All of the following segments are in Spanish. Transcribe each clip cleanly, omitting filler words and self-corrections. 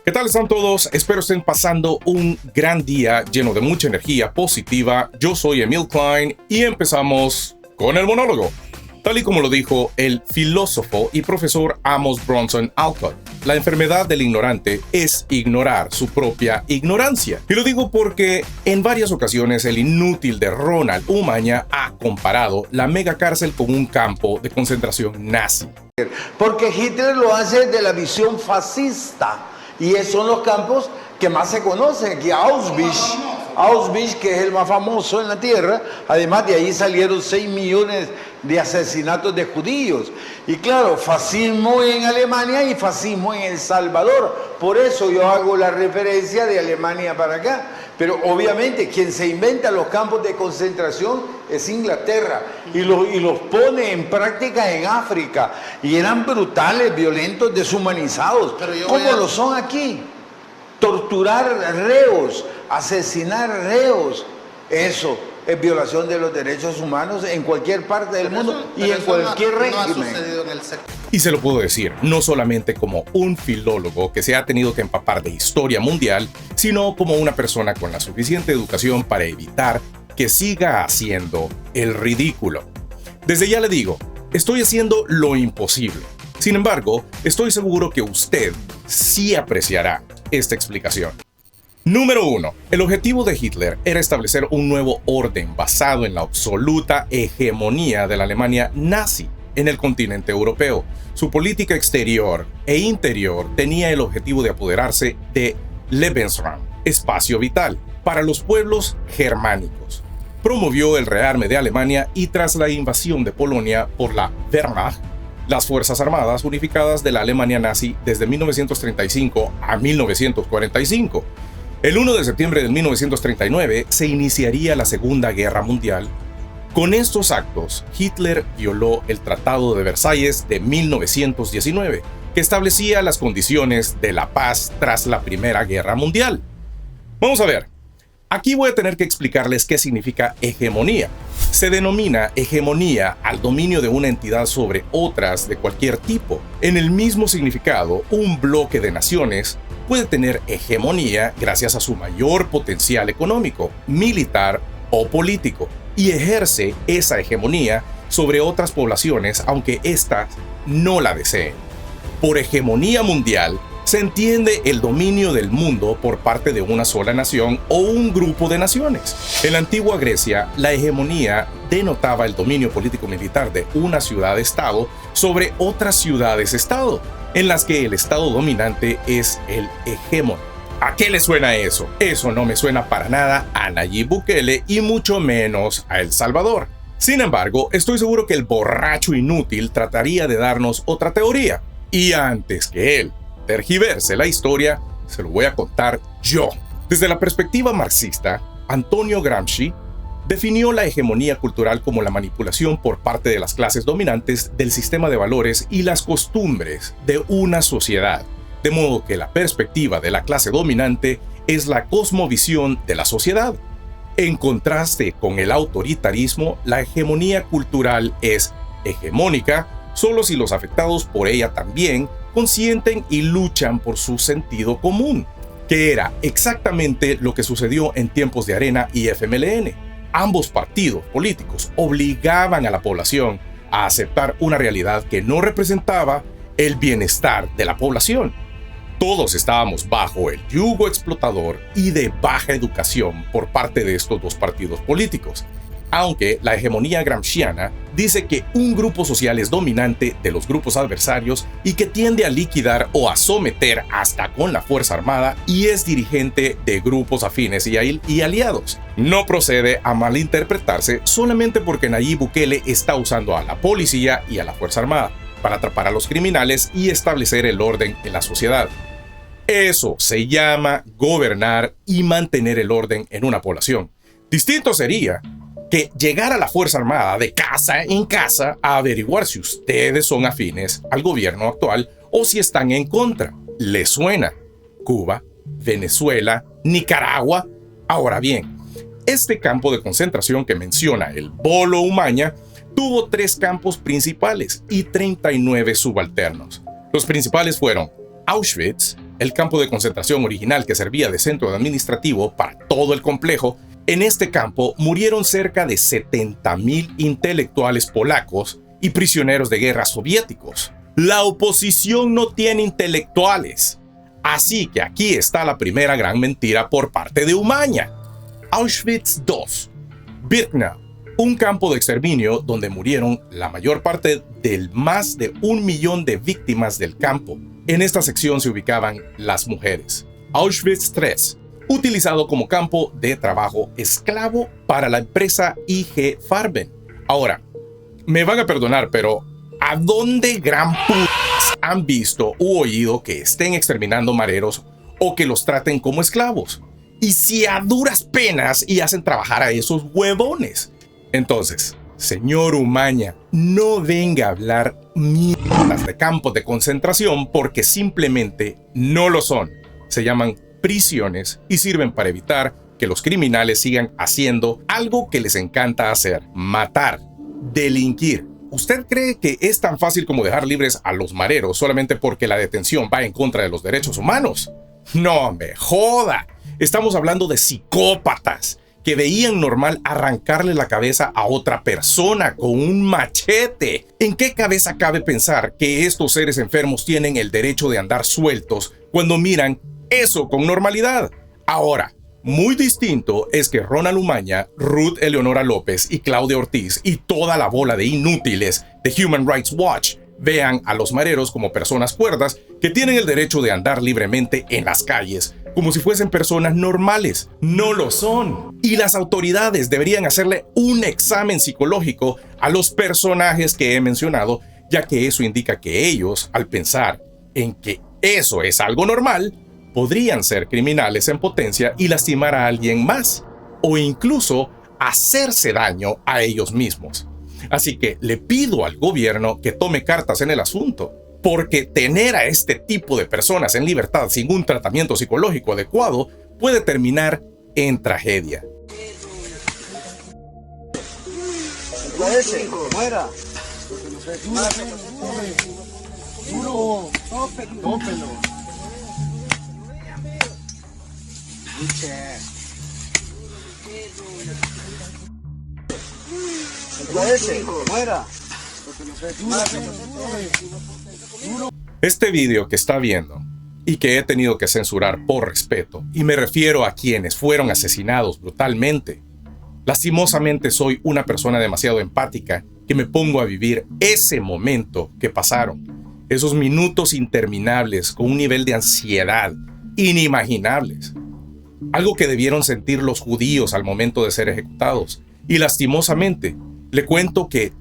¿Qué tal están todos? Espero estén pasando un gran día lleno de mucha energía positiva. Yo soy Emil Klein y empezamos con el monólogo. Tal y como lo dijo el filósofo y profesor Amos Bronson Alcott, la enfermedad del ignorante es ignorar su propia ignorancia. Y lo digo porque en varias ocasiones el inútil de Ronald Umaña ha comparado la megacárcel con un campo de concentración nazi. Porque Hitler lo hace desde la visión fascista. Y esos son los campos que más se conocen, aquí Auschwitz, que es el más famoso en la tierra. Además, de ahí salieron 6 millones de asesinatos de judíos. Y claro, fascismo en Alemania y fascismo en El Salvador. Por eso yo hago la referencia de Alemania para acá. Pero obviamente quien se inventa los campos de concentración es Inglaterra y los pone en práctica en África. Y eran brutales, violentos, deshumanizados. ¿Cómo lo son aquí? Torturar reos, asesinar reos, eso es violación de los derechos humanos en cualquier parte del mundo y en cualquier régimen. Y se lo puedo decir, no solamente como un filólogo que se ha tenido que empapar de historia mundial, sino como una persona con la suficiente educación para evitar que siga haciendo el ridículo. Desde ya le digo, estoy haciendo lo imposible. Sin embargo, estoy seguro que usted sí apreciará esta explicación. Número 1. El objetivo de Hitler era establecer un nuevo orden basado en la absoluta hegemonía de la Alemania nazi en el continente europeo. Su política exterior e interior tenía el objetivo de apoderarse de Lebensraum, espacio vital, para los pueblos germánicos. Promovió el rearme de Alemania y tras la invasión de Polonia por la Wehrmacht, las Fuerzas Armadas Unificadas de la Alemania nazi desde 1935 a 1945. El 1 de septiembre de 1939 se iniciaría la Segunda Guerra Mundial. Con estos actos, Hitler violó el Tratado de Versalles de 1919, que establecía las condiciones de la paz tras la Primera Guerra Mundial. Vamos a ver. Aquí voy a tener que explicarles qué significa hegemonía. Se denomina hegemonía al dominio de una entidad sobre otras de cualquier tipo. En el mismo significado, un bloque de naciones puede tener hegemonía gracias a su mayor potencial económico, militar o político, y ejerce esa hegemonía sobre otras poblaciones aunque éstas no la deseen. Por hegemonía mundial, se entiende el dominio del mundo por parte de una sola nación o un grupo de naciones. En la antigua Grecia, la hegemonía denotaba el dominio político-militar de una ciudad-estado sobre otras ciudades-estado, en las que el estado dominante es el hegemón. ¿A qué le suena eso? Eso no me suena para nada a Nayib Bukele y mucho menos a El Salvador. Sin embargo, estoy seguro que el borracho inútil trataría de darnos otra teoría. Y antes que él tergiverse la historia, se lo voy a contar yo. Desde la perspectiva marxista, Antonio Gramsci definió la hegemonía cultural como la manipulación por parte de las clases dominantes del sistema de valores y las costumbres de una sociedad, de modo que la perspectiva de la clase dominante es la cosmovisión de la sociedad. En contraste con el autoritarismo, la hegemonía cultural es hegemónica solo si los afectados por ella también consienten y luchan por su sentido común, que era exactamente lo que sucedió en tiempos de Arena y FMLN. Ambos partidos políticos obligaban a la población a aceptar una realidad que no representaba el bienestar de la población. Todos estábamos bajo el yugo explotador y de baja educación por parte de estos dos partidos políticos. Aunque la hegemonía gramsciana dice que un grupo social es dominante de los grupos adversarios y que tiende a liquidar o a someter hasta con la fuerza armada y es dirigente de grupos afines y aliados. No procede a malinterpretarse solamente porque Nayib Bukele está usando a la policía y a la fuerza armada para atrapar a los criminales y establecer el orden en la sociedad. Eso se llama gobernar y mantener el orden en una población. Distinto sería que llegar a la Fuerza Armada de casa en casa a averiguar si ustedes son afines al gobierno actual o si están en contra. ¿Les suena? Cuba, Venezuela, Nicaragua. Ahora bien, este campo de concentración que menciona el Bolo Umaña tuvo 3 campos principales y 39 subalternos. Los principales fueron Auschwitz, el campo de concentración original que servía de centro administrativo para todo el complejo, en este campo murieron cerca de 70.000 intelectuales polacos y prisioneros de guerra soviéticos. La oposición no tiene intelectuales. Así que aquí está la primera gran mentira por parte de Umaña. Auschwitz II, Birkenau, un campo de exterminio donde murieron la mayor parte del más de 1 millón de víctimas del campo. En esta sección se ubicaban las mujeres. Auschwitz III, utilizado como campo de trabajo esclavo para la empresa IG Farben. Ahora, me van a perdonar, pero ¿a dónde gran han visto u oído que estén exterminando mareros o que los traten como esclavos? Y si a duras penas y hacen trabajar a esos huevones. Entonces, señor Umaña, no venga a hablar mierdas de campos de concentración porque simplemente no lo son. Se llaman prisiones y sirven para evitar que los criminales sigan haciendo algo que les encanta hacer: matar, delinquir. ¿Usted cree que es tan fácil como dejar libres a los mareros solamente porque la detención va en contra de los derechos humanos? No me joda. Estamos hablando de psicópatas que veían normal arrancarle la cabeza a otra persona con un machete. ¿En qué cabeza cabe pensar que estos seres enfermos tienen el derecho de andar sueltos cuando miran eso con normalidad? Ahora, muy distinto es que Ronald Umaña, Ruth Eleonora López y Claudia Ortiz y toda la bola de inútiles de Human Rights Watch vean a los mareros como personas cuerdas que tienen el derecho de andar libremente en las calles, como si fuesen personas normales. No lo son. Y las autoridades deberían hacerle un examen psicológico a los personajes que he mencionado, ya que eso indica que ellos, al pensar en que eso es algo normal, podrían ser criminales en potencia y lastimar a alguien más, o incluso hacerse daño a ellos mismos. Así que le pido al gobierno que tome cartas en el asunto, porque tener a este tipo de personas en libertad sin un tratamiento psicológico adecuado puede terminar en tragedia. Este video que está viendo y que he tenido que censurar por respeto, y me refiero a quienes fueron asesinados brutalmente. Lastimosamente soy una persona demasiado empática que me pongo a vivir ese momento que pasaron, esos minutos interminables con un nivel de ansiedad inimaginables. Algo que debieron sentir los judíos al momento de ser ejecutados. Y lastimosamente, le cuento que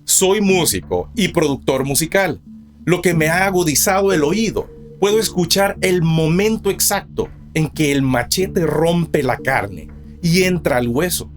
soy músico y productor musical, lo que me ha agudizado el oído. Puedo escuchar el momento exacto en que el machete rompe la carne y entra al hueso.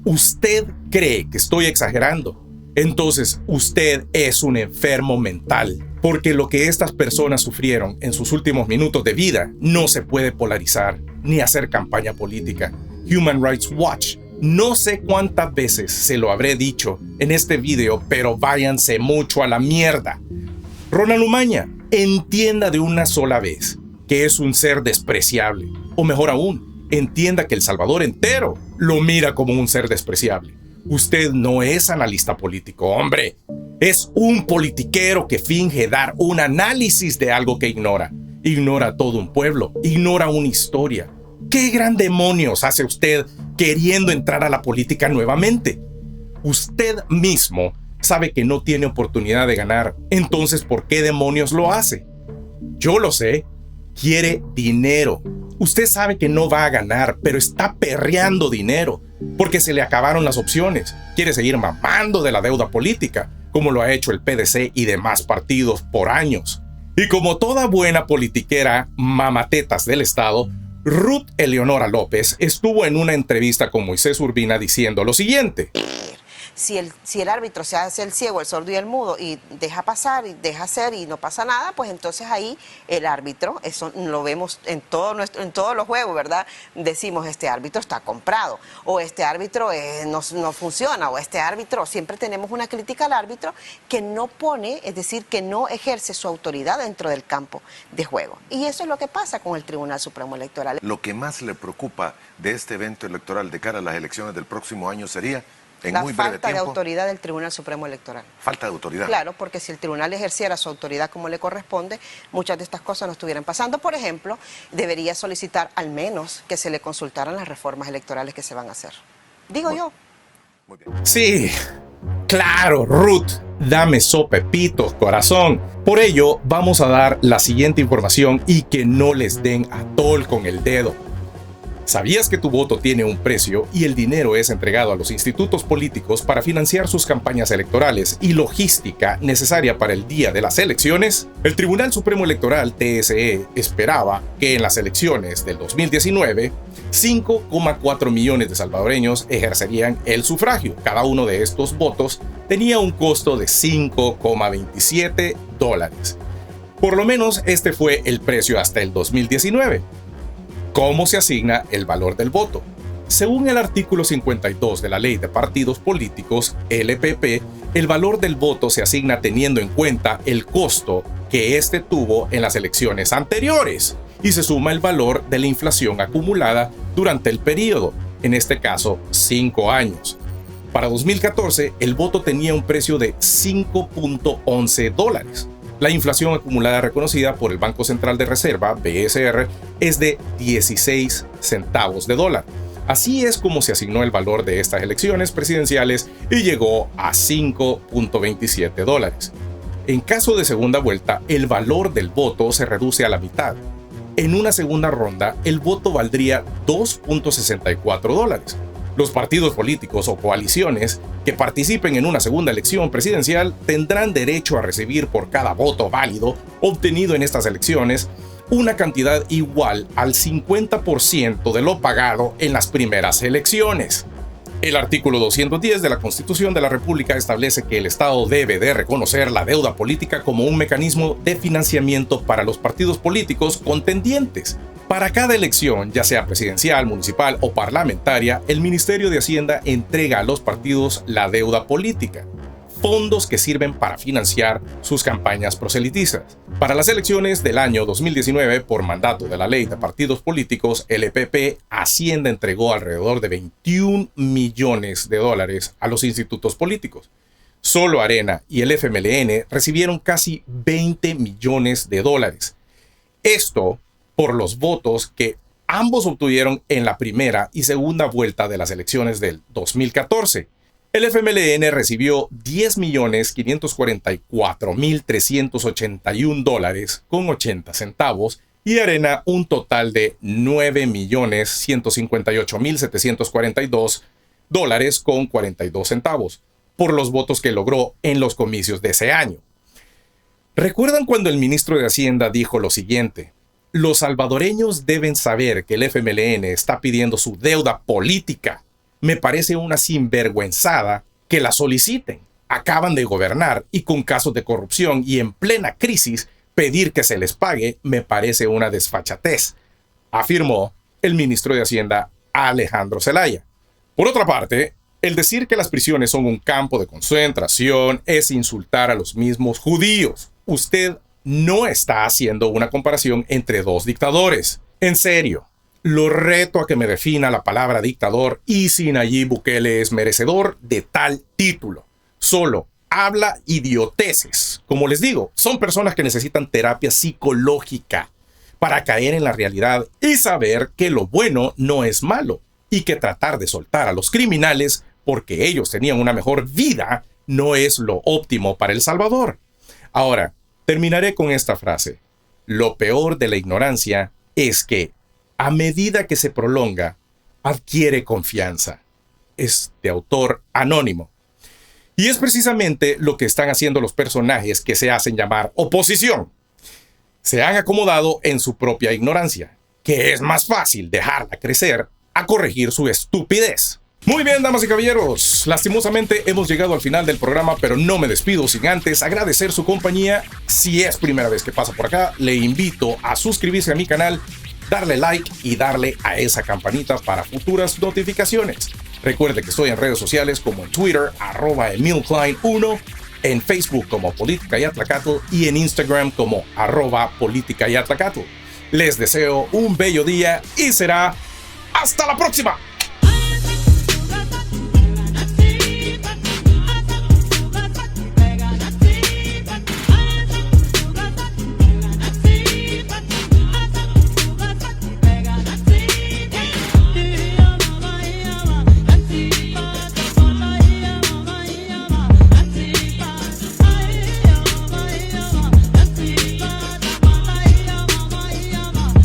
¿Usted cree que estoy exagerando? Entonces usted es un enfermo mental, porque lo que estas personas sufrieron en sus últimos minutos de vida no se puede polarizar ni hacer campaña política. Human Rights Watch, no sé cuántas veces se lo habré dicho en este video, pero váyanse mucho a la mierda. Ronald Umaña, entienda de una sola vez que es un ser despreciable, o mejor aún, entienda que El Salvador entero lo mira como un ser despreciable. Usted no es analista político, hombre. Es un politiquero que finge dar un análisis de algo que ignora. Ignora a todo un pueblo, ignora una historia. ¿Qué gran demonios hace usted queriendo entrar a la política nuevamente? Usted mismo sabe que no tiene oportunidad de ganar, entonces ¿por qué demonios lo hace? Yo lo sé, quiere dinero. Usted sabe que no va a ganar, pero está perreando dinero, porque se le acabaron las opciones. Quiere seguir mamando de la deuda política, como lo ha hecho el PDC y demás partidos por años. Y como toda buena politiquera mamatetas del Estado, Ruth Eleonora López estuvo en una entrevista con Moisés Urbina diciendo lo siguiente. Si el árbitro se hace el ciego, el sordo y el mudo y deja pasar y deja hacer y no pasa nada, pues entonces ahí el árbitro, eso lo vemos en todos los juegos, ¿verdad? Decimos, este árbitro está comprado, o este árbitro no funciona, o este árbitro, siempre tenemos una crítica al árbitro que no pone, es decir, que no ejerce su autoridad dentro del campo de juego. Y eso es lo que pasa con el Tribunal Supremo Electoral. Lo que más le preocupa de este evento electoral de cara a las elecciones del próximo año sería, en la muy breve falta de tiempo, autoridad del Tribunal Supremo Electoral. falta de autoridad. Claro, porque si el tribunal ejerciera su autoridad como le corresponde, muchas de estas cosas no estuvieran pasando. Por ejemplo, debería solicitar al menos que se le consultaran las reformas electorales que se van a hacer. Digo yo. Muy bien. Sí, claro, Ruth, dame sopepitos, corazón. Por ello, vamos a dar la siguiente información y que no les den atol con el dedo. ¿Sabías que tu voto tiene un precio y el dinero es entregado a los institutos políticos para financiar sus campañas electorales y logística necesaria para el día de las elecciones? El Tribunal Supremo Electoral, TSE, esperaba que en las elecciones del 2019, 5,4 millones de salvadoreños ejercerían el sufragio. Cada uno de estos votos tenía un costo de $5,27. Por lo menos este fue el precio hasta el 2019. ¿Cómo se asigna el valor del voto? Según el artículo 52 de la Ley de Partidos Políticos, LPP, el valor del voto se asigna teniendo en cuenta el costo que éste tuvo en las elecciones anteriores y se suma el valor de la inflación acumulada durante el periodo, en este caso 5 años. Para 2014, el voto tenía un precio de $5.11. La inflación acumulada reconocida por el Banco Central de Reserva, BSR, es de 16 centavos de dólar. Así es como se asignó el valor de estas elecciones presidenciales y llegó a $5.27. En caso de segunda vuelta, el valor del voto se reduce a la mitad. En una segunda ronda, el voto valdría $2.64. Los partidos políticos o coaliciones que participen en una segunda elección presidencial tendrán derecho a recibir por cada voto válido obtenido en estas elecciones una cantidad igual al 50% de lo pagado en las primeras elecciones. El artículo 210 de la Constitución de la República establece que el Estado debe de reconocer la deuda política como un mecanismo de financiamiento para los partidos políticos contendientes. Para cada elección, ya sea presidencial, municipal o parlamentaria, el Ministerio de Hacienda entrega a los partidos la deuda política, fondos que sirven para financiar sus campañas proselitistas. Para las elecciones del año 2019, por mandato de la Ley de Partidos Políticos, LPP, Hacienda entregó alrededor de $21 millones a los institutos políticos. Solo Arena y el FMLN recibieron casi $20 millones. Esto por los votos que ambos obtuvieron en la primera y segunda vuelta de las elecciones del 2014. El FMLN recibió $10.544.381.80 y Arena un total de $9.158.742.42 por los votos que logró en los comicios de ese año. ¿Recuerdan cuando el ministro de Hacienda dijo lo siguiente? Los salvadoreños deben saber que el FMLN está pidiendo su deuda política. Me parece una sinvergüenzada que la soliciten. Acaban de gobernar y con casos de corrupción y en plena crisis, pedir que se les pague me parece una desfachatez, afirmó el ministro de Hacienda Alejandro Zelaya. Por otra parte, el decir que las prisiones son un campo de concentración es insultar a los mismos judíos. Usted no está haciendo una comparación entre dos dictadores. En serio, lo reto a que me defina la palabra dictador y si Nayib Bukele es merecedor de tal título. Solo habla idioteces. Como les digo, son personas que necesitan terapia psicológica para caer en la realidad y saber que lo bueno no es malo y que tratar de soltar a los criminales porque ellos tenían una mejor vida no es lo óptimo para El Salvador. Ahora, terminaré con esta frase. Lo peor de la ignorancia es que, a medida que se prolonga, adquiere confianza. Es de autor anónimo. Y es precisamente lo que están haciendo los personajes que se hacen llamar oposición. Se han acomodado en su propia ignorancia, que es más fácil dejarla crecer a corregir su estupidez. Muy bien, damas y caballeros, lastimosamente hemos llegado al final del programa, pero no me despido sin antes agradecer su compañía. Si es primera vez que pasa por acá, le invito a suscribirse a mi canal, darle like y darle a esa campanita para futuras notificaciones. Recuerde que estoy en redes sociales como en Twitter, @EmilKlein1, en Facebook como Política y Atlacatl y en Instagram como @Política y Atlacatl. Les deseo un bello día y será hasta la próxima.